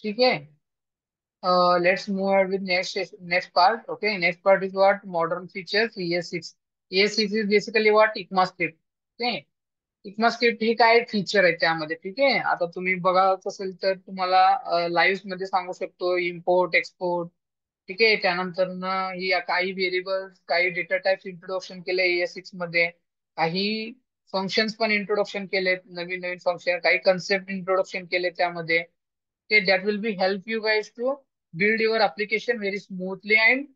ठीक है. Let's move ahead with next part. Okay, next part is what modern features ES6. ES6 is basically what ECMAScript. Okay, ECMAScript ही काय feature आहे त्यामध्ये. ठीक आहे, आता तुम्ही बघत असेल तर तुम्हाला लाईव्ह मध्ये सांगू शकतो इम्पोर्ट एक्सपोर्ट. ठीक आहे, त्यानंतर ही काही व्हेरिएबल्स काही डेटा टाइप्स इंट्रोडक्शन केले ES6 मध्ये. काही फंक्शन्स पण इंट्रोडक्शन केलेत, नवीन नवीन फंक्शन, काही कन्सेप्ट इंट्रोडक्शन केले त्यामध्ये. Okay, that will be help you guys to build your application very smoothly and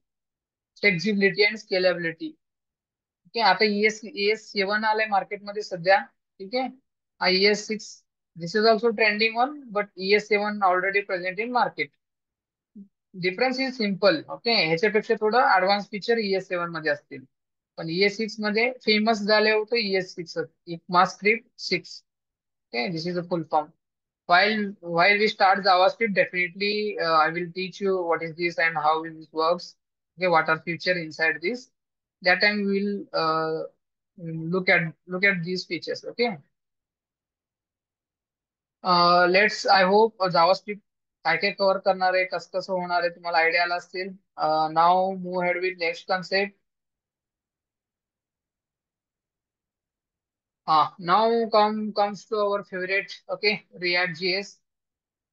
flexibility and scalability. Okay, आता ES7 आलाय मार्केटमध्ये सध्या. ठीक आहे, ES6 this is also trending one, but ES7 already present in market. Difference is simple. Okay, ह्याच्यापेक्षा थोडं advance feature ES7 मध्ये असतील. पण ES6 मध्ये फेमस झाले होते ES6, ECMAScript 6. Okay, this is the full form. While we start JavaScript, definitely I will teach you what is this and how this works. Okay, what are feature inside this. That time we will look at these features. Okay. Let's I hope JavaScript काय काय cover करणार आहे, कसं कसं होणार आहे, तुम्हाला idea आला असतील. Now move ahead with next concept. Now comes to our favorite. Okay, React JS.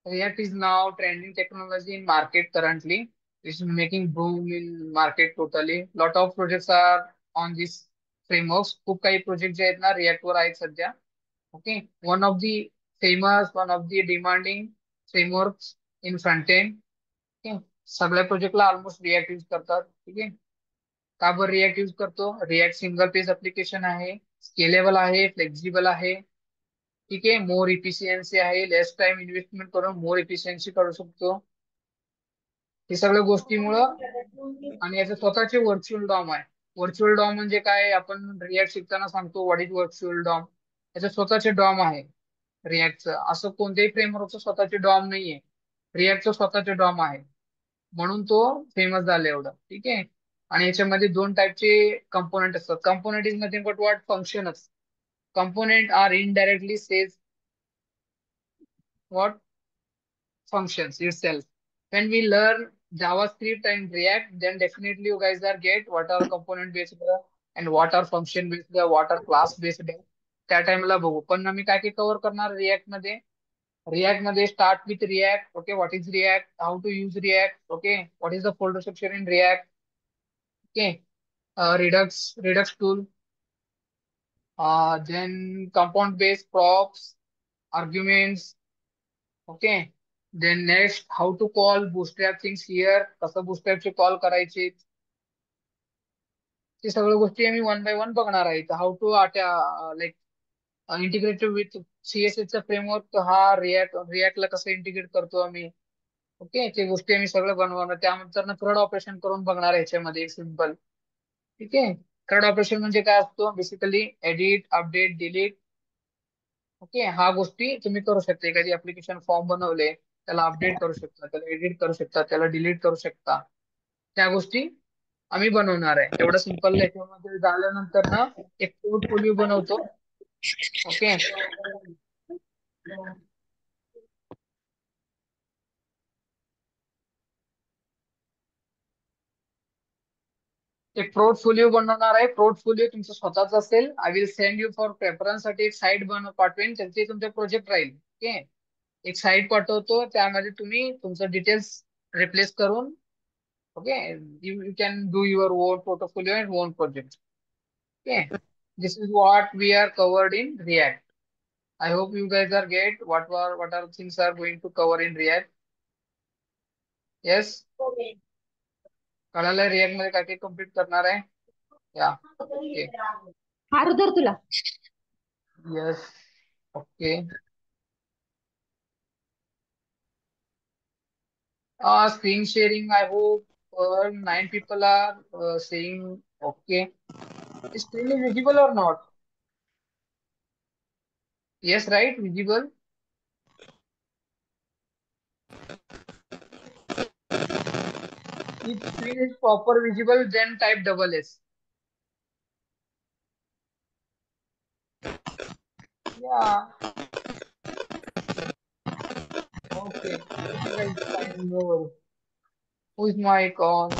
React is now trending technology in market currently. It's making boom in market totally. Lot of projects are on this frameworks. खूप काही project जे आहेत ना react वर आहेत सध्या. Okay, one of the famous, one of the demanding frameworks in front end. Okay, सगळ्या प्रोजेक्टला ऑलमोस्ट रिॲक्ट यूज करतात. ठीक आहे, का बरं रिॲक्ट यूज करतो? रिॲक्ट सिंगल पेज अप्लिकेशन आहे, स्केलेबल आहे, फ्लेक्झिबल आहे. ठीक आहे, मोर इफिशियन्सी आहे, लेस टाइम इन्व्हेस्टमेंट करून मोर इफिशियन्सी करू शकतो. हे सगळ्या गोष्टीमुळं. आणि याचे स्वतःचे व्हर्च्युअल डॉम आहे. व्हर्च्युअल डॉम म्हणजे काय, आपण रिॲक्ट शिकताना सांगतो व्हॉट इज व्हर्च्युअल डॉम. याचे स्वतःचे डॉम आहे रिॲक्टचं. असं कोणत्याही फ्रेमवर्कचं स्वतःचे डॉम नाहीये, रिॲक्टचं स्वतःचे डॉम आहे. म्हणून तो फेमस झाला एवढं. ठीक आहे, आणि याच्यामध्ये दोन टाईपचे कंपोनेंट असतात. Component is nothing but what, फंक्शनच. Component are indirectly says what, functions itself. When we learn JavaScript and React, then definitely you guys are get what are component based and what are function based, what are class based. त्या टाइमला बघू. पण मी काय काय cover करणार react मध्ये. React मध्ये start with React. Okay, what is React, how to use React. Okay, what is the folder structure in React. Okay, Redux tool. Then compound based props, arguments. Okay. Then next, how to call bootstrap things here. कसं bootstrapचे call करायचे. ते सगळ्या गोष्टी आम्ही one by one बघणार आहे. How to like integrated with CSS चा framework, हा रिॲक्टला कसं इंटिग्रेट करतो आम्ही. ओके, ते गोष्टी आम्ही सगळं बनवणार. त्यानंतर थ्रेड ऑपरेशन करून बघणार आहे ह्याच्यामध्ये सिम्पल. ठीक आहे, थ्रेड ऑपरेशन म्हणजे काय असतो, basically edit, update, delete. Okay, हा गोष्टी तुम्ही करू शकता. एखादी ऍप्लिकेशन फॉर्म बनवले, त्याला अपडेट करू शकता, त्याला एडिट करू शकता, त्याला डिलीट करू शकता. त्या गोष्टी आम्ही बनवणार आहे. एवढं सिंपल. याच्यामध्ये झाल्यानंतर एक पोर्टफोलिओ बनवतो. ओके, एक पोर्टफोलिओ बनवणार आहे. पोर्टफोलिओ तुमचा स्वतःच असेल. I will send you for preference साठी एक साईट पाठवेन, त्याचे तुमचे प्रोजेक्ट राहील. ओके, एक साईट पाठवतो, त्यामध्ये तुम्ही तुमचं डिटेल्स रिप्लेस करून. Okay, you can do your own portfolio and own project. Okay, this is what we are covered in React. I hope you guys are get what are things are going to cover in React. Yes, कळालं react मध्ये काय काय complete करणार आहे. या, okay. हार धर तुला. Yes, okay. Screen sharing, I hope 9 people are saying okay. Is screen visible or not? Yes, right, visible. If screen is proper visible, then type double S. Yeah. Okay. Okay, guys. Fine. No worries. Who is mic on?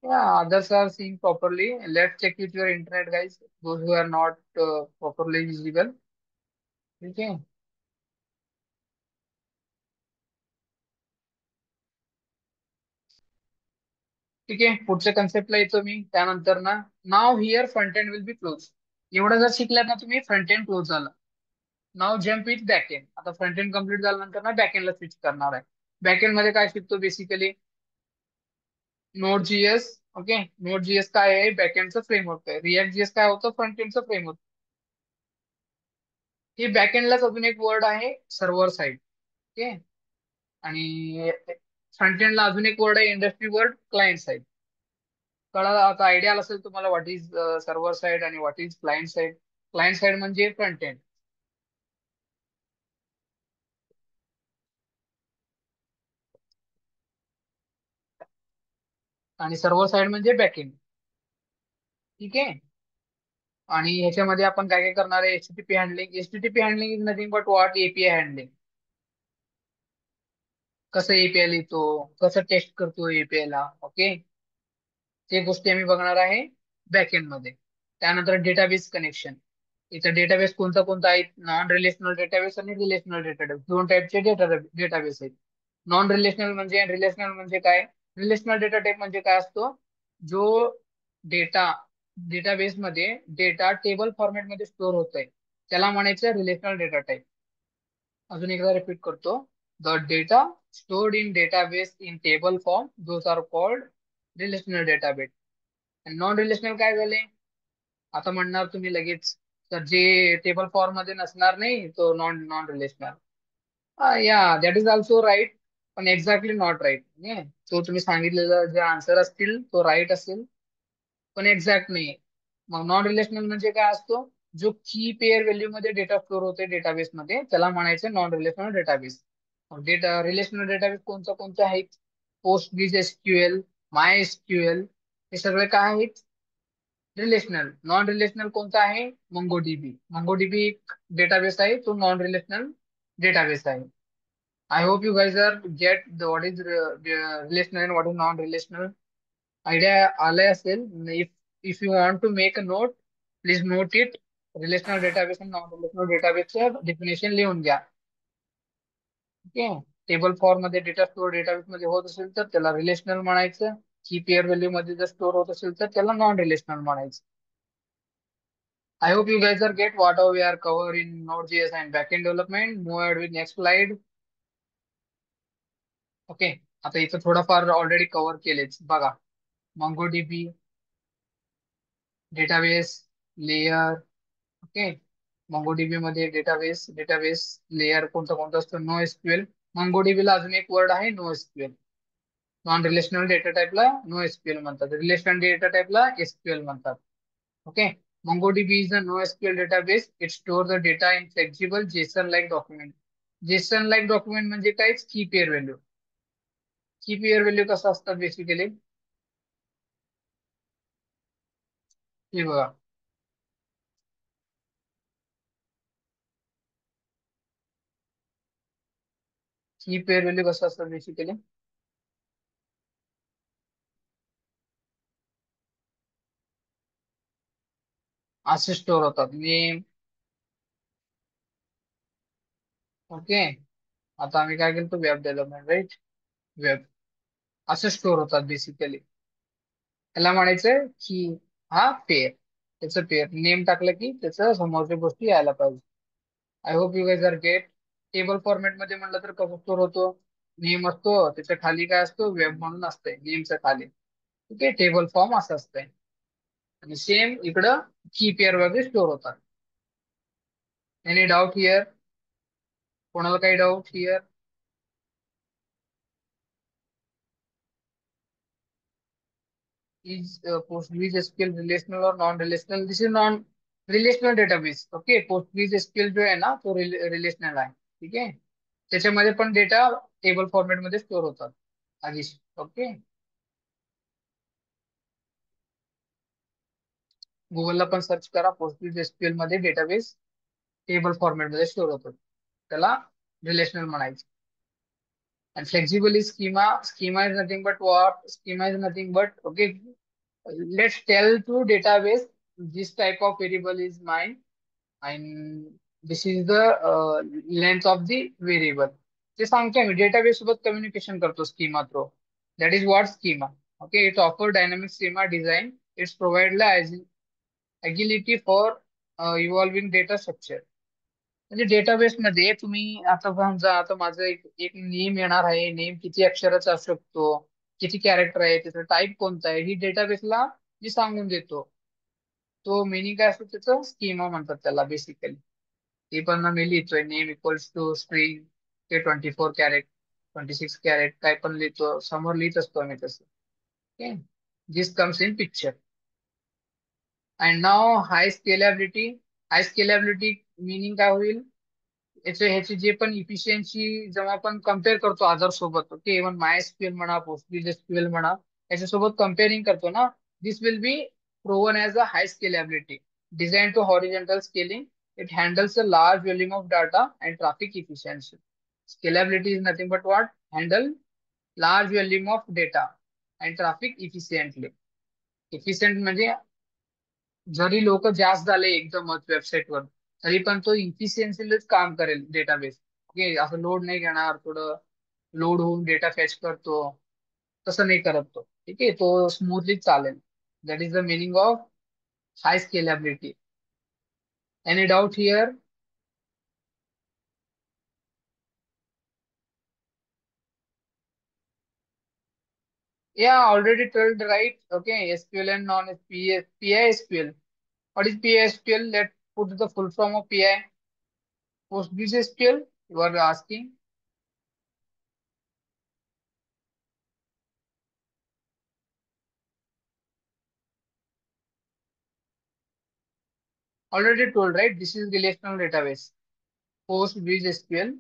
Yeah. Others are seeing properly. Let's check with your internet, guys. Those who are not properly visible. Okay. ठीक आहे पुढच्या कन्सेप्टला येतो मी त्यानंतर ना now here front end will be close एवढं जर शिकलात ना तुम्ही फ्रंट एंड क्लोज झालं नाव जम्प विथ बॅक एंड आता फ्रंट एंड कम्प्लीट झाल्यानंतर ना बॅक एंडला स्विच करणार आहे बॅक एंड मध्ये काय शिकतो basically node GS okay node GS काय आहे बॅक एंडचं फ्रेमवर्क आहे रिएक्ट जीएस काय होतं फ्रंट एंडचं फ्रेमवर्क हे बॅक एंडलाच अजून एक वर्ड आहे सर्व्हर साइड ओके आणि फ्रंट एंडला अजून एक वर्ड आहे इंडस्ट्री वर्ड क्लायंट साइड कळालं आता आयडिया असेल तुम्हाला व्हॉट इज सर्व्हर साइड आणि व्हॉट इज क्लायंट साइड म्हणजे फ्रंट एंड आणि सर्व्हर साइड म्हणजे बॅकएंड ठीक आहे आणि ह्याच्यामध्ये आपण काय काय करणार आहे HTTP handling HTTP handling is nothing but what API handling कसं एपीआय लिहितो कसं टेस्ट करतो एपीआय ला ओके ते गोष्टी आम्ही बघणार आहे बॅकएंड मध्ये त्यानंतर डेटाबेस कनेक्शन इथं डेटाबेस कोणता कोणता आहे नॉन रिलेशनल डेटाबेस आणि रिलेशनल डेटाबेस दोन टाईपचे डेटाबेस आहेत नॉन रिलेशनल म्हणजे रिलेशनल म्हणजे काय रिलेशनल डेटा टाईप म्हणजे काय असतो जो डेटा डेटाबेस मध्ये डेटा टेबल फॉर्मॅट मध्ये स्टोअर होत आहे त्याला म्हणायचं रिलेशनल डेटा टाईप अजून एकदा रिपीट करतो the data stored in database in table form those are called relational database non relational काय झाले आता म्हणणार तुम्ही लगेच तर जे टेबल फॉर्म मध्ये नसणार नाही तो नॉन नॉन रिलेशनल या दॅट इज ऑल्सो राईट पण एक्झॅक्टली नॉट राईट तो तुम्ही सांगितलेला जे आन्सर असतील तो राईट असेल पण एक्झॅक्ट नाही मग नॉन रिलेशनल म्हणजे काय असतो जो की पेअर व्हॅल्यू मध्ये डेटा स्टोअर होते डेटाबेस मध्ये त्याला म्हणायचं non relational database data relational database कोणतं कोणतं आहेत पोस्ट बीज एसक्यूएल माय एसक्यूएल हे सगळे काय आहेत रिलेशनल नॉन रिलेशनल कोणता आहे मंगोडीबी मंगोडीबी एक डेटाबेस आहे तो नॉन रिलेशनल डेटाबेस आहे I hope you guys are get what is relational and what is non relational idea आलाय असेल if if you want to make a note please note it relational database आणि non relational डेटाबेसचं definition लिहून घ्या okay table form मध्ये data store database मध्ये होत असेल तर त्याला रिलेशनल म्हणायचं की पेअर व्हॅल्यू मध्ये जर स्टोअर होत असेल तर त्याला नॉन रिलेशनल म्हणायचं I hope you guys are get whatever we are cover in Node.js and backend development. Move ahead with next slide. Okay आता इथं थोडंफार ऑलरेडी कव्हर केलेच बघा MongoDB database layer okay MongoDB मध्ये डेटाबेस लेयर कोणता कोणता असतो नो एसक्यूएल MongoDB ला अजून एक वर्ड आहे no SQL non relational data टाइपला नो एसक्यूएल म्हणतात रिलेशनल डेटा टाइपला एसक्यूएल म्हणतात okay MongoDB is a NoSQL database. It stores the data in flexible JSON-like document. JSON-like document म्हणजे काय की पेअर व्हॅल्यू की पेअर व्हॅल्यू कसं असतात बेसिकली हे बघा की पेअर व्हॅल्यू कसं असतात बेसिकली असे स्टोअर होतात नेम ओके आता आम्ही काय केलं वेब डेव्हलपमेंट राईट वेब असे स्टोअर होतात बेसिकली त्याला म्हणायचं की हा पेअर त्याचं पेअर नेम टाकलं की त्याचं समोरच्या गोष्टी यायला पाहिजे I hope you guys are get table format मध्ये म्हणलं तर कसं स्टोअर होतो नेम असतो त्याच्या खाली काय असतो वेब म्हणून असतंय नेमच्या खाली ठीक आहे टेबल फॉर्म असं असतंय आणि सेम इकडं की पेअर वगैरे स्टोअर होतात एनी डाऊट हिअर कोणाला काही doubt here Is PostgreSQL relational or non-relational? This is non-relational database. Okay, PostgreSQL जो आहे ना तो रिलेशनल आहे. ठीक आहे, त्याच्यामध्ये पण डेटा टेबल फॉर्मॅट मध्ये स्टोअर होतात आधीच. ओके, गुगलला पण सर्च करा, PostgreSQL मध्ये डेटाबेस टेबल फॉर्मॅट मध्ये स्टोअर होतो, त्याला रिलेशनल म्हणायचं. And flexible is schema. Schema is nothing but what? Schema is nothing but, okay, let's tell to database this type of variable is mine, and this is the length of the variable. ते सांगतोय मी database सोबत communication करतो schema through. That is what schema. Okay, it's offer dynamic schema design. It's provide agility for evolving data structure. म्हणजे database मध्ये तुम्ही आता समजा, आता माझं एक नेम येणार आहे. नेम किती अक्षराचा असू शकतो, किती कॅरेक्टर आहे, त्याचा टाईप कोणता आहे, ही डेटाबेसला मी सांगून देतो. तो मिनिंग काय असतो त्याचं, स्कीमा म्हणतात त्याला बेसिकली. ते पण मी लिहितोय नेम इक्वल्स टू स्ट्रिंग ते 24 कॅरेट, 26 कॅरेट, काय पण लिहितो समोर लिहित असतो आम्ही तसं. Okay, this comes in picture. And now high scalability. High scalability meaning काय होईल, ह्याची जे पण इफिशियन्सी जेव्हा आपण कम्पेअर करतो अदर सोबत, ओके, इव्हन MySQL म्हणा, PostgreSQL म्हणा, याच्यासोबत कम्पेअरिंग करतो ना, this will be proven as a high scalability. Design to horizontal scaling. It handles a large volume of data and traffic efficiency. Scalability is nothing but what, handle large volume of data and traffic efficiently. Efficient म्हणजे जरी लोक जास्त झाले एकदमच वेबसाईटवर, तरी पण तो इफिशियन्सीलाच काम करेल डेटाबेस. ओके, असं लोड नाही घेणार, थोडं लोड होऊन डेटा फॅच करतो, तसं नाही करत तो. ठीक आहे, तो स्मूथली चालेल. That is the meaning of high scalability. Any doubt here? या already told right. Okay, SQL and non PISQL. What is PISQL? Let's put the full form of PI. PostgreSQL, you are asking. Already told, right? This is relational database. PostgreSQL.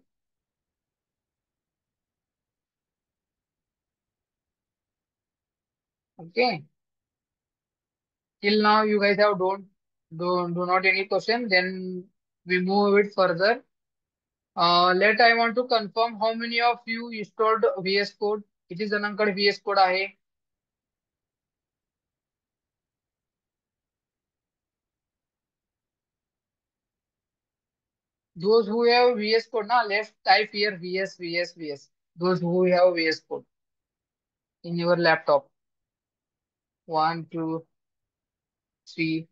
Okay. Till now, you guys have do not any question. Then we move it further. Let I want to confirm how many of you installed VS Code. किती जणांकडे VS Code आहे? Those who have VS Code, now let's type here VS. Those who have VS Code in your laptop. One, two, three,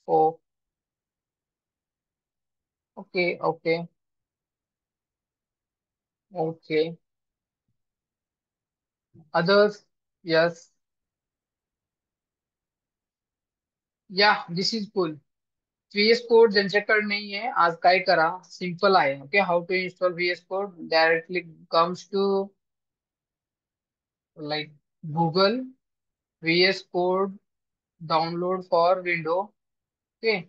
four. Okay. Okay. Others? Yes. Yeah, this is cool. VS code ज्यांच्याकडे नाहीये, आज काय करा, simple आहे. Okay, how to install VS code. Directly comes to like Google VS code download for window. Okay,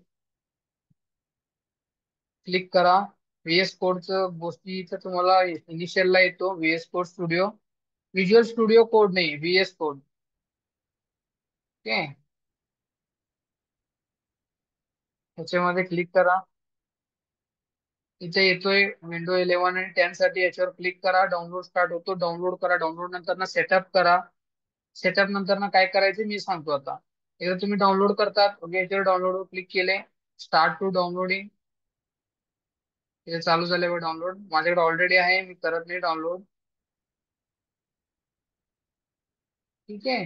click करा. VS कोडचं गोष्टीचं तुम्हाला इनिशियलला येतो VS code studio. Visual studio code नाही, VS कोड. ओके, ह्याच्यामध्ये क्लिक करा. इथे येतोय विंडो 11 आणि 10 साठी. याच्यावर क्लिक करा, डाउनलोड स्टार्ट होतो. डाउनलोड करा. डाउनलोड नंतर ना सेटअप करा. सेटअप नंतर ना काय करायचं मी सांगतो आता. एकदा तुम्ही डाउनलोड करतात, ओके, याच्यावर डाउनलोड क्लिक केले, स्टार्ट टू डाउनलोडिंग. इथे चालू झाले डाउनलोड. माझ्याकडे ऑलरेडी आहे, मी करत नाही डाउनलोड. ठीक आहे,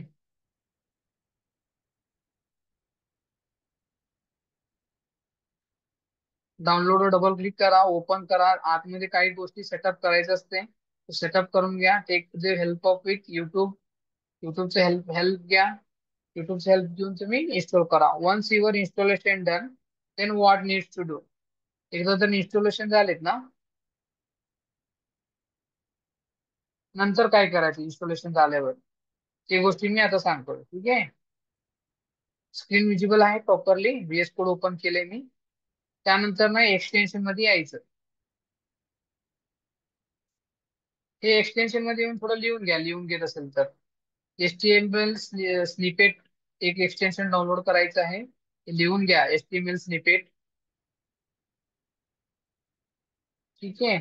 डाउनलोडवर डबल क्लिक करा, ओपन करा. आतमध्ये काही गोष्टी सेटअप करायचं असते, सेटअप करून घ्या. Take the help of with YouTube. युट्यूबचे हेल्प हेल्प घ्या. युट्यूबचे हेल्प घेऊन तुम्ही इन्स्टॉल करा. Once your installation done, then what needs to do. एकदा जर इन्स्टॉलेशन झालेत ना, नंतर काय करायचं इन्स्टॉलेशन झाल्यावर, ते गोष्टी मी आता सांगतो. ठीक आहे. स्क्रीन विजिबल आहे प्रॉपरली, व्हीएस कोड ओपन केले मी. त्यानंतर ना एक्सटेन्शन मध्ये यायचं. हे एक्सटेन्शन मध्ये येऊन थोडं लिहून घ्या, लिहून घेत असेल तर. HTML स्निपेट एक एक्सटेन्शन डाउनलोड करायचं आहे, ते लिहून घ्या, HTML स्निपेट. ठीक आहे.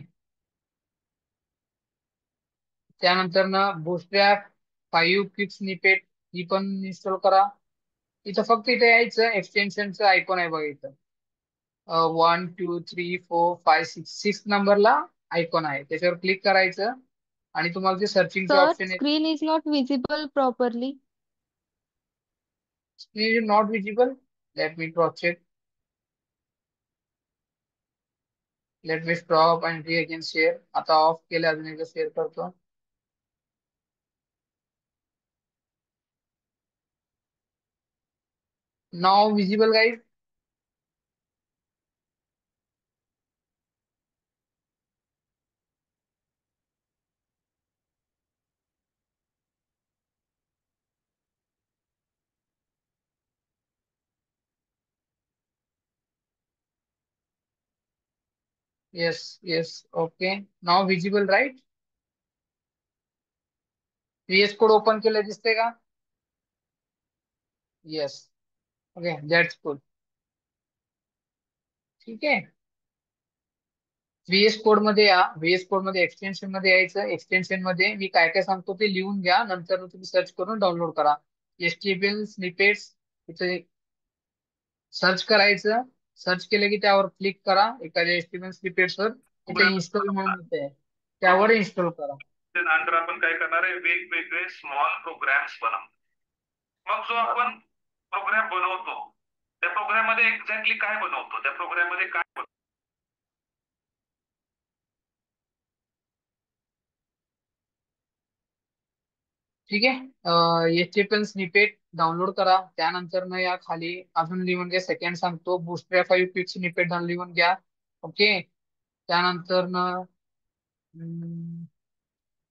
त्यानंतर ना बूटस्ट्रॅप 5 क्विक स्निपेट ही पण इन्स्टॉल करा. इथं फक्त इथे यायचं, एक्सटेन्शनचं आयकॉन आहे बघा इथं. 1 2 3 4 5 6 नंबरला आयकॉन आहे, त्याच्यावर क्लिक करायचं आणि तुम्हाला ते सर्चिंगचे Sir, ऑप्शन येते. screen is not visible properly. Screen is not visible. Let me cross check. Let me stop and re again share. आता ऑफ केलं, अजून एकदा शेअर करतो. Now visible guys. Yes yes, okay. Now visible right. VS code open केलं दिसते का? Yes. Okay, that's good. ठीक आहे. व्हीएस कोड मध्ये या, व्हीएस कोड मध्ये एक्सटेन्शन मध्ये यायचं. एक्सटेन्शन मध्ये मी काय काय सांगतो ते लिहून घ्या, नंतर तुम्ही सर्च करून डाउनलोड करा. HTML स्निपेट्स इथे सर्च करायचं. सर्च केलं की त्यावर क्लिक करा एखाद्या HTML स्निपेट्स वर. तिथे प्रोग्राम इन्स्टॉल म्हणून येते, त्यावर इन्स्टॉल करा. नंतर आपण काय करणार आहे, वेगवेगळे स्मॉल प्रोग्राम्स बनवू. मग जो आपण प्रोग्राम बनवतो, त्या प्रोग्राम मध्ये एक्झॅक्टली काय बनवतो, त्या प्रोग्राम मध्ये काय बनवतो. ठीक आहे. HTML स्निपेट डाउनलोड करा. त्यानंतर ना या खाली अजून लिहून घ्या, सेकंड सांगतो, बूस्ट्रॅप 5 क्विक स्निपेट लिहून घ्या. ओके. त्यानंतर ना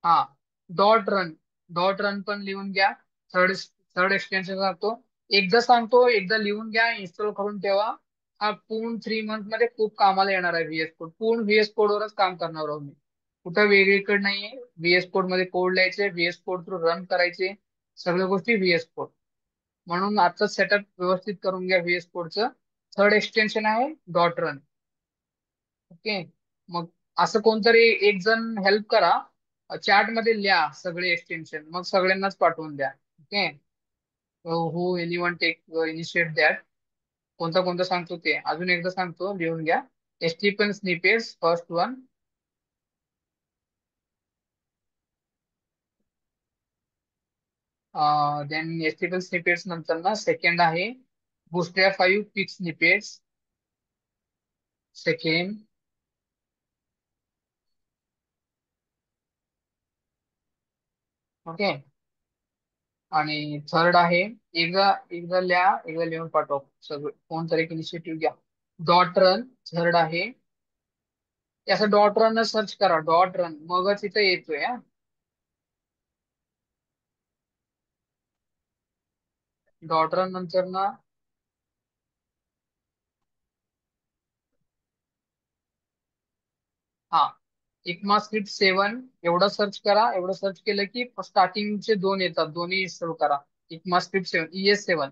हा डॉट रन पण लिहून घ्या. थर्ड थर्ड एक्सटेन्शन सांगतो. एकदा सांगतो, एकदा लिहून घ्या, इन्स्टॉल करून ठेवा. हा पूर्ण 3 मंथ मध्ये खूप कामाला येणार आहे. व्हीएस कोड पूर्ण व्हीएस कोड वरच काम करणार आहोत मी. कुठं वेगळीकडे नाहीये. व्हीएस कोड मध्ये कोड लिहायचे, व्हीएस कोड थ्रू रन करायचे, सगळ्या गोष्टी व्हीएस कोड. म्हणून आजचं सेटअप व्यवस्थित करून घ्या व्हीएस कोडचं. थर्ड एक्सटेन्शन आहे डॉट रन. ओके. मग असं कोणतरी एक जण हेल्प करा, चॅट मध्ये लिहा सगळे एक्सटेन्शन, मग सगळ्यांनाच पाठवून द्या. Okay. Who anyone take initiate that. कोणता कोणता सांगतो ते अजून एकदा सांगतो, लिहून घ्या. HTML snippets first one. Then HTML snippets नंतर ना सेकंड आहे bootstrap 5 quick snippets. Second. Okay. आणि थर्ड आहे, एकदा एकदा लिहा, एकदा लिहून पाठव सगळं, कोणतरी एक इनिशिएटिव्ह घ्या. डॉट रन थर्ड आहे. असं डॉट रन सर्च करा, डॉट रन, मगच इथं येतोय हा. डॉट रन नंतर ना हा ECMAScript 7 एवढं सर्च करा. एवढं सर्च केलं की स्टार्टिंगचे दोन येतात, दोन्ही इन्स्टॉल करा. ECMAScript 7, ES7.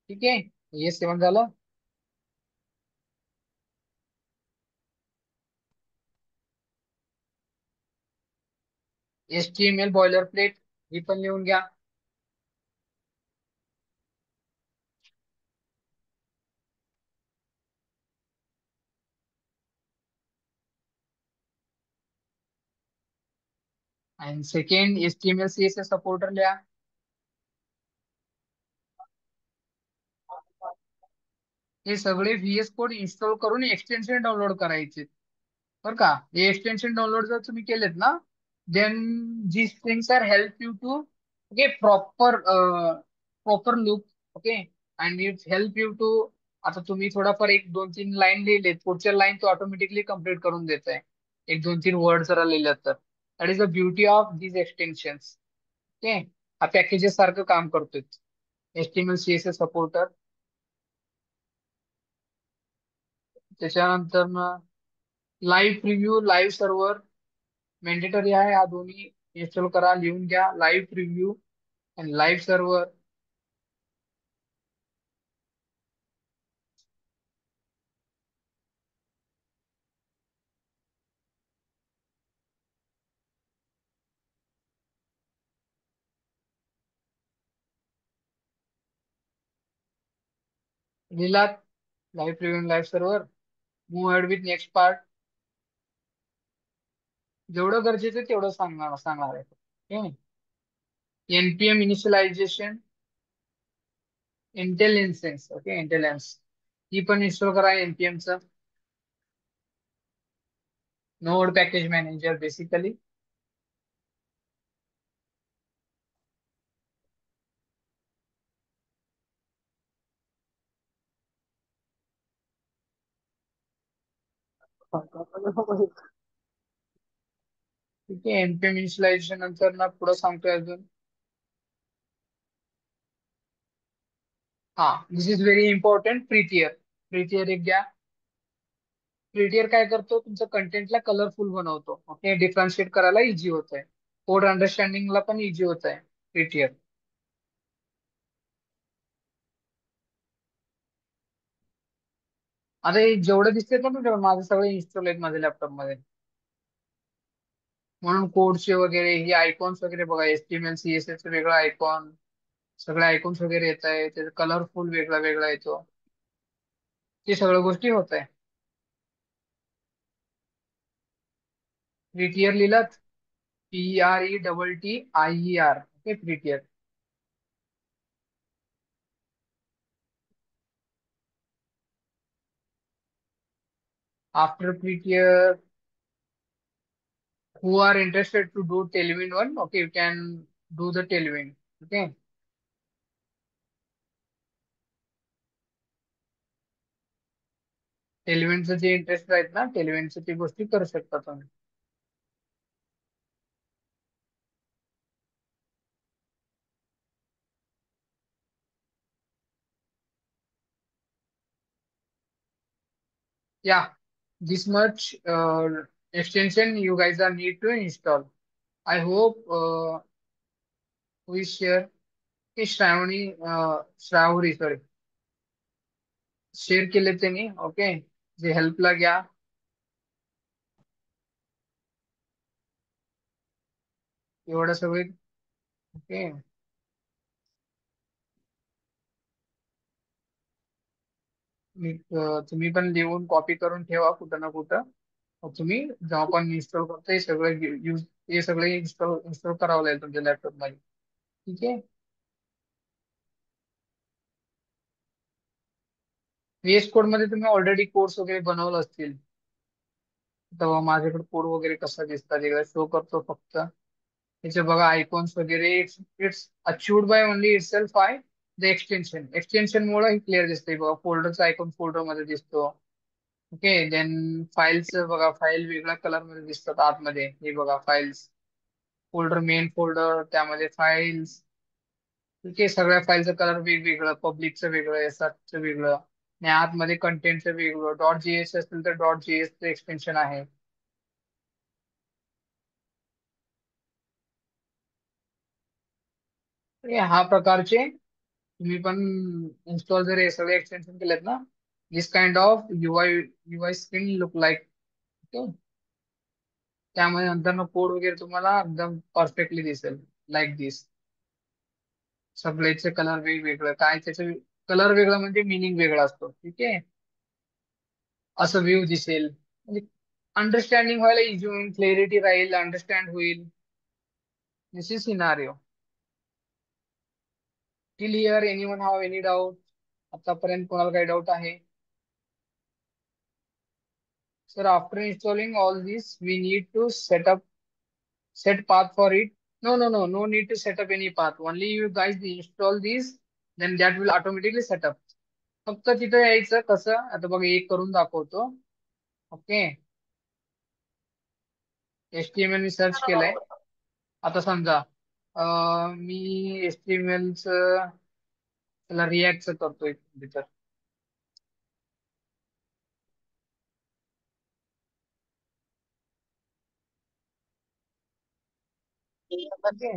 ठीक आहे. ES7 झालं. HTML बॉयलर प्लेट ही पण लिहून घ्या. आणि सेकंड HTML CSS सपोर्टर लिहा. हे सगळे व्हीएस कोड इन्स्टॉल करून एक्सटेन्शन डाउनलोड करायचे. बरं का, हे एक्सटेन्शन डाउनलोड जर तुम्ही केलेत ना, then these things are help you to, okay, proper proper look okay. And it help you to, आता तुम्ही थोडाफार एक दोन तीन लाईन लिहिलेत, पुढच्या लाईन तो ऑटोमॅटिकली कम्प्लीट करून देत आहे, एक दोन तीन वर्ड जरा लिहिलं तर. That is the beauty of these extensions. Okay. हा पॅकेजेस सारखं काम करतोय. HTML CSS supporter. त्याच्यानंतर live preview, live server mandatory आहे. हा दोन्ही इन्स्टॉल करा, लिहून घ्या. लाईव्ह प्रिव्ह्यू आणि लाईव्ह सर्व्हर. लिहिलात live preview, live server. Move ahead with next part. जेवढं गरजेचं आहे तेवढं सांगणार आहे. NPM initialization, IntelliSense. Okay, IntelliSense ही पण इन्स्टॉल करा NPM चं. Node package manager basically. ठीक आहे. NPM इनिशियलायझेशन नंतर ना पुढे सांगतोय अजून. हा, this is very important. Prettier. Prettier एक घ्या. प्रिटियर काय करतो, तुमचं कंटेंटला कलरफुल बनवतो. ओके, डिफरन्शिएट करायला इझी होत आहे, कोड अंडरस्टँडिंगला पण इझी होत आहे प्रिटियर. आता हे जेवढं दिसते ना तुमच्याकडे, माझं सगळं इन्स्टॉल आहेत माझ्या लॅपटॉप मध्ये. म्हणून कोडचे वगैरे हे आयकॉन्स वगैरे बघा, HTML CSS वेगळा आयकॉन, सगळे आयकॉन्स वगैरे येत आहे, त्याचा कलरफुल वेगळा वेगळा येतो. ते सगळ्या गोष्टी होत आहे. प्रिटियर लिहिलात. PRETTIER. Okay, Prettier. After Prettier, who are interested to do tailwind one, okay, you can do the tailwind. Okay. टेलविंडचं जे इंटरेस्ट आहेत ना, टेलविंडचं ती गोष्टी करू शकता तुम्ही. Yeah, this much extension you guys are need to install. I hope we share की श्रावणी sorry share केले त्यांनी. ओके, जे हेल्पला घ्या. एवढं सगळे. ओके. तुम्ही पण लिहून कॉपी करून ठेवा कुठं ना कुठं. मग तुम्ही जेव्हा पण इन्स्टॉल करता हे सगळं हे सगळे इन्स्टॉल इन्स्टॉल करावं लागेल तुमच्या लॅपटॉप मध्ये. ठीक आहे. VS कोड मध्ये तुम्ही ऑलरेडी कोर्स वगैरे बनवलं असतील, तेव्हा माझ्याकडे कोड वगैरे कसा दिसतात एकदा शो करतो फक्त. त्याचे बघा आयकॉन्स वगैरे, it's achieved by only it self by the extension. Extension मुळे ही क्लिअर दिसते बघा. फोल्डरचा आयकॉन फोल्डर मध्ये दिसतो. ओके. देन फाईलचं बघा, फाईल वेगळ्या कलर मध्ये दिसतात आतमध्ये. हे बघा फाईल्स फोल्डर, मेन फोल्डर, त्यामध्ये फाईल्स. ठीक आहे. सगळ्या फाईलचं कलर वेगवेगळं, पब्लिकचं वेगळं, एसआरचं वेगळं, आणि आतमध्ये कंटेंटचं वेगळं. .js असेल तर .js चं एक्सटेन्शन आहे. हे हा प्रकारचे तुम्ही पण इन्स्टॉल जर हे सगळे एक्सटेन्शन केलेत ना, this kind of UI screen look like. Okay. त्यामध्ये नंतर कोड वगैरे तुम्हाला एकदम परफेक्टली दिसेल लाईक दिस. सगळ्याचे कलर वेगवेगळं, काय त्याचं कलर वेगळं म्हणजे मिनिंग वेगळा असतो. ठीक आहे. असं व्ह्यू दिसेल, म्हणजे अंडरस्टँडिंग व्हायला इझी होईल, क्लॅरिटी राहील, अंडरस्टँड होईल. This is scenario. Clear? Anyone have any doubt? आतापर्यंत कोणाला काही डाऊट आहे? Sir, after installing all this we need to set path for it. No, no, no, no need to set up any path. Only you guys install these then that will automatically setup. फक्त तिथं यायचं कसं, आता बघ एक करून दाखवतो. Okay, HTML मी search केलंय. आता समजा मी HTML च त्याला रिॲक्टच करतोय तिथं. ओके,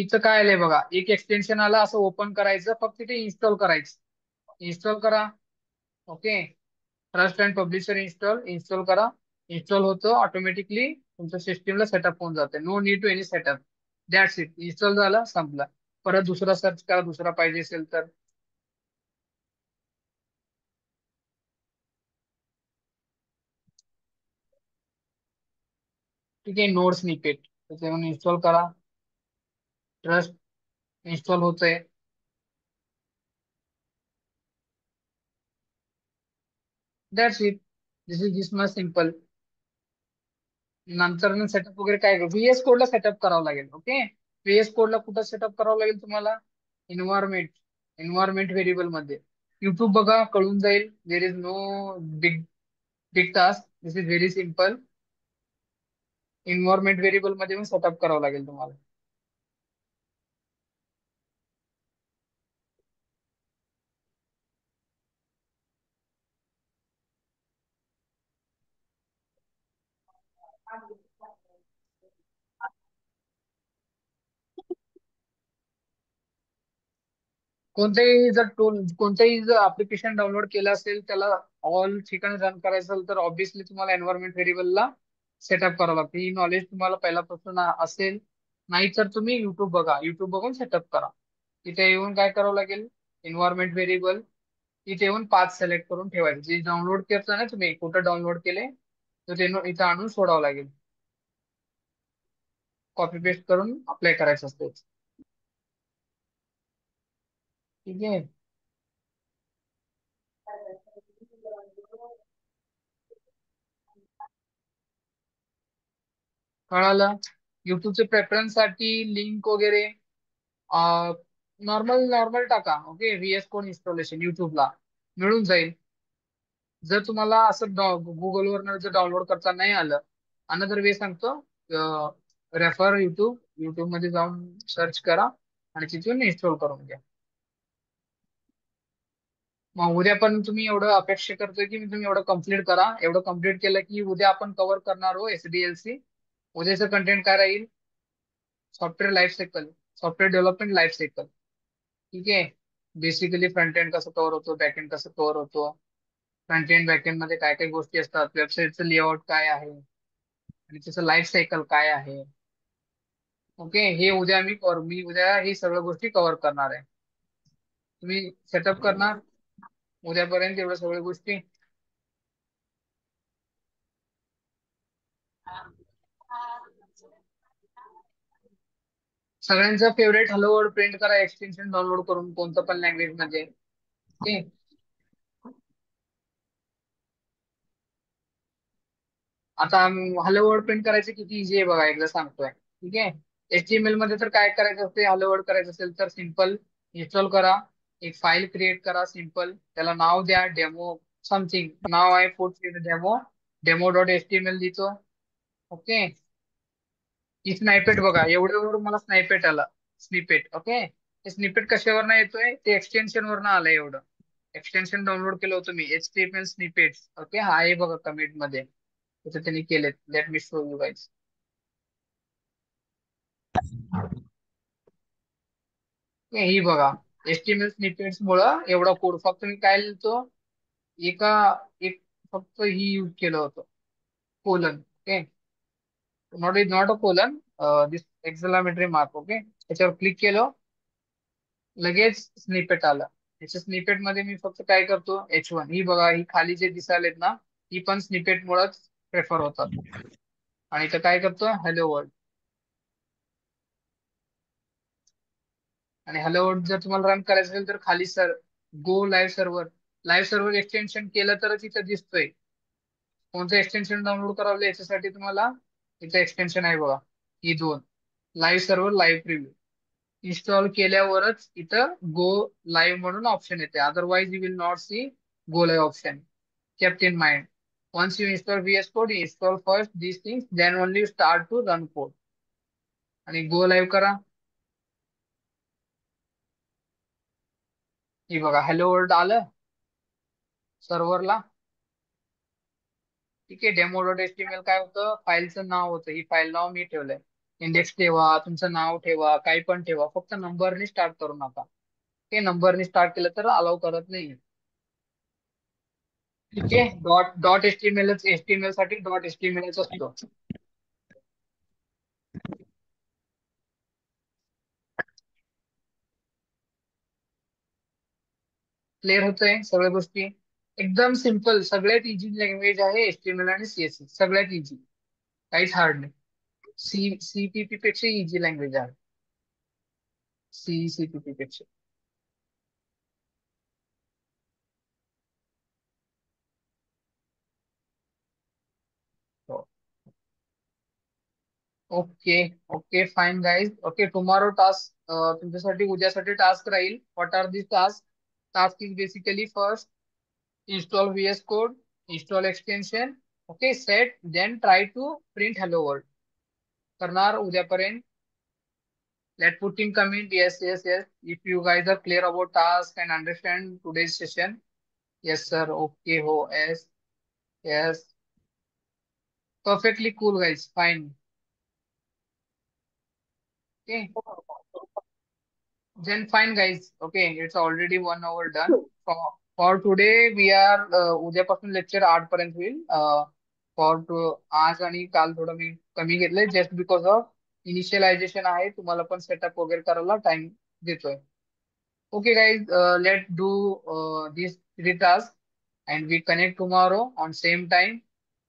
इथं काय आलंय बघा, एक एक्सटेन्शन आलं, असं ओपन करायचं, फक्त ते इन्स्टॉल करायचं. इन्स्टॉल करा. Okay, trust and publisher install install करा. इन्स्टॉल होतं ऑटोमॅटिकली, तुमच्या सिस्टीमला सेटअप होऊन जाते. No need to any setup. That's it. Install झाला, संपला. परत दुसरा सर्च करा, दुसरा पाहिजे असेल तर. ठीक आहे, नोड स्निपेट त्याच्यावरून इन्स्टॉल करा. ट्रस्ट इन्स्टॉल होतंय. That's it. This much simple. नंतर सेटअप वगैरे काय करू, VS कोडला सेटअप करावं लागेल. ओके, VS कोडला कुठं सेटअप करावं लागेल तुम्हाला? इन्व्हायरमेंट इन्व्हायरमेंट व्हेरिएबल मध्ये. युट्यूब बघा, कळून जाईल. There is no big big task. This is very simple. Environment variable मध्ये पण सेटअप करावं लागेल तुम्हाला. कोणतेही जर ऍप्लिकेशन डाउनलोड केलं असेल, त्याला ऑल ठिकाणी रन करायचं असेल, तर ऑब्व्हियसली तुम्हाला एन्व्हायरमेंट व्हेरिएबलला सेटअप करावं लागतं. ही नॉलेज तुम्हाला पहिल्यापासून असेल. नाही तर तुम्ही युट्यूब बघा, युट्यूब बघून सेटअप करा. तिथे येऊन काय करावं लागेल, एन्व्हायरमेंट व्हेरिएबल, इथे येऊन पाथ सिलेक्ट करून ठेवायचे. जे डाउनलोड करता ना तुम्ही, कुठं डाउनलोड केले, तर ते इथं आणून सोडावं लागेल. कॉपी पेस्ट करून अप्लाय करायचं असतं. ठीक आहे. कळालं? युट्यूबचे प्रेफरन्स साठी लिंक वगैरे नॉर्मल नॉर्मल टाका. ओके, VS कोड इन्स्टॉलेशन युट्यूबला मिळून जाईल. जर तुम्हाला असं गुगलवर जर डाउनलोड करता नाही आलं, अनदर वे सांगतो, रेफर युट्यूब. युट्यूब मध्ये जाऊन सर्च करा आणि तिथून इन्स्टॉल करून घ्या. मग उद्या पण तुम्ही एवढं अपेक्षा करतोय की मी तुम्ही एवढं कम्प्लीट करा. एवढं कम्प्लीट केलं की उद्या आपण कव्हर करणार हो SDLC. उद्याचं कंटेंट काय राहील? Software life cycle, software development life cycle. ठीक आहे. बेसिकली फ्रंट एंड कसं कव्हर होतो, बॅक एंड कसं कव्हर होतो, फ्रंट एंड बॅक एंड मध्ये काय काय गोष्टी असतात, वेबसाईटचं लेआउट काय आहे आणि त्याचं लाईफ सायकल काय आहे. ओके, हे उद्या मी उद्या ही सगळ्या गोष्टी कव्हर करणार आहे. तुम्ही सेटअप करणार उद्यापर्यंत एवढ्या सगळ्या गोष्टी. सगळ्यांचा फेवरेट हॅलो वर्ल्ड प्रिंट करा एक्सटेन्शन डाउनलोड करून, कोणतं पण लँग्वेज मध्ये. ओके, आता हॅलो वर्ल्ड प्रिंट करायचं किती इझी आहे बघा, एकदा सांगतोय. ठीक आहे. HTML मध्ये तर काय करायचं असते, हॅलो वर्ल्ड करायचं असेल तर सिम्पल इन्स्टॉल करा. एक फाईल क्रिएट करा सिम्पल, त्याला नाव द्या डेमो समथिंग. नाव आहे फुट डेमो, डेमो.html लिहितो. ओके, ही स्नायपेट बघा, एवढं मला स्नायपेट आला. स्निपेट. ओके, ते स्निपेट कशावर नाही येतोय, ते एक्सटेन्शन वरनं आलंय. एवढं एक्सटेन्शन डाउनलोड केलं होतं मी, HTML स्निपेट. ओके, हा आहे बघा कमेंट मध्ये, त्याचं त्यांनी केलेत. Let me show you guys. ही बघा, HTML स्निपेट्स मुळे एवढा कोड. फक्त मी काय लिहितो, एका एक फक्त ही यूज केलं होतं, colon. Okay, not a colon, this exclamatory mark. Okay, त्याच्यावर क्लिक केलं, लगेच स्निपेट आलं. त्याच्या स्निपेट मध्ये मी फक्त काय करतो, H1. ही बघा, ही खाली जे दिसायलेत ना, ही पण स्निपेट मुळेच प्रेफर होतात. आणि इथं काय करतो, हॅलो वर्ल्ड. आणि हॅलो वर्ल्ड जर तुम्हाला रन करायचं असेल तर खाली sir go live server. Live server extension केलं तरच इथं दिसतोय. कोणतं एक्सटेन्शन डाउनलोड करावं याच्यासाठी तुम्हाला इथं एक्सटेन्शन आहे बघा, ही दोन, live server, live preview. Install केल्यावरच इथं गो लाईव्ह म्हणून ऑप्शन येते. Otherwise you will not see go live option. Kept in mind. Once you install VS Code, you install first these things, then only you start to run code. आणि go live करा. हे बघा hello world आलं सर्व्हरला. ठीक आहे. Demo dot HTML काय होतं, फाईलचं नाव होतं. ही फाईल नाव मी ठेवलंय. इंडेक्स ठेवा, तुमचं नाव ठेवा, काही पण ठेवा, फक्त नंबरने स्टार्ट करू नका. ते नंबरने स्टार्ट केलं तर अलाउ करत नाही. ठीक आहे. डॉट डॉट एचटीएमएल साठी डॉट एचटीएमएल असतो. क्लिअर होतंय सगळ्या गोष्टी. एकदम सिम्पल, सगळ्यात इझी लँग्वेज आहे एचटीएमएल आणि सीएसएस. सगळ्यात इझी, काहीच हार्ड नाही. सीपीपी पेक्षा इझी लँग्वेज आहे. सीपीपी पेक्षा. Okay. Okay fine guys. Okay tomorrow task तुमच्यासाठी उद्यासाठी टास्क राहील. What are this task? Task is basically first install VS Code, install extension, okay, set, then try to print hello world. करणार उद्यापर्यंत. Let put in comment yes, yes, yes. If you guys are clear about task and understand today's session. Yes, sir. Okay, ho, yes, yes. Perfectly cool, guys. Fine. Okay. Then fine, guys. Okay, it's already 1 hour done. For, for today, we are उद्यापासून lecture 8 पर्यंत होईल. For to आज आणि काल थोडं मी कमी घेतलंय just because of initialization आहे. तुम्हाला पण सेटअप वगैरे करायला टाइम देतोय. Okay guys, let do this 3 task and we connect tomorrow on same time.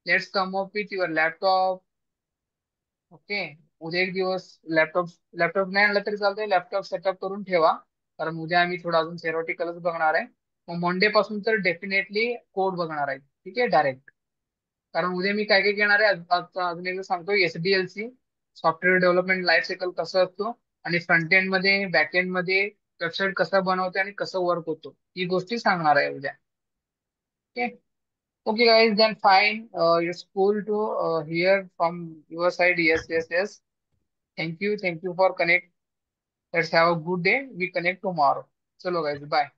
Let's come up with your laptop. Okay. उद्या एक दिवस लॅपटॉप लॅपटॉप नाही आणला तरी चालतंय. लॅपटॉप सेटअप करून ठेवा, कारण उद्या आम्ही थोडं अजून थेरॉटिकलच बघणार आहे. मग मंडे पासून तर डेफिनेटली कोड बघणार आहे. ठीक आहे, डायरेक्ट. कारण उद्या मी काय काय घेणार आहे अजून एकदा सांगतो. SDLC, software development life cycle कसं असतो, आणि फ्रंट एंड मध्ये बॅक एंड मध्ये वेबसाईट कसं बनवते आणि कसं वर्क होतो, ही गोष्टी सांगणार आहे उद्या. Okay. Okay, guys, then fine. It's cool to hear from your side. Yes, yes, yes. Thank you. Thank you for connect. Let's have a good day. We connect tomorrow. Chalo, guys. Bye.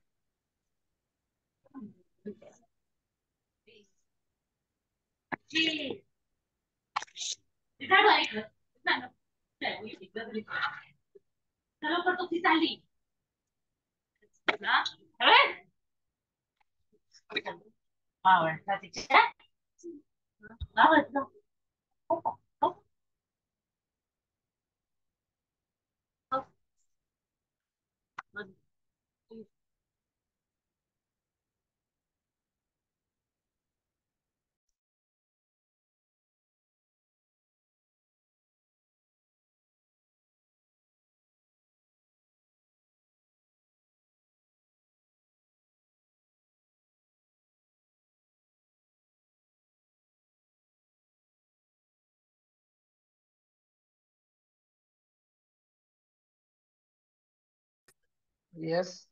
Yes.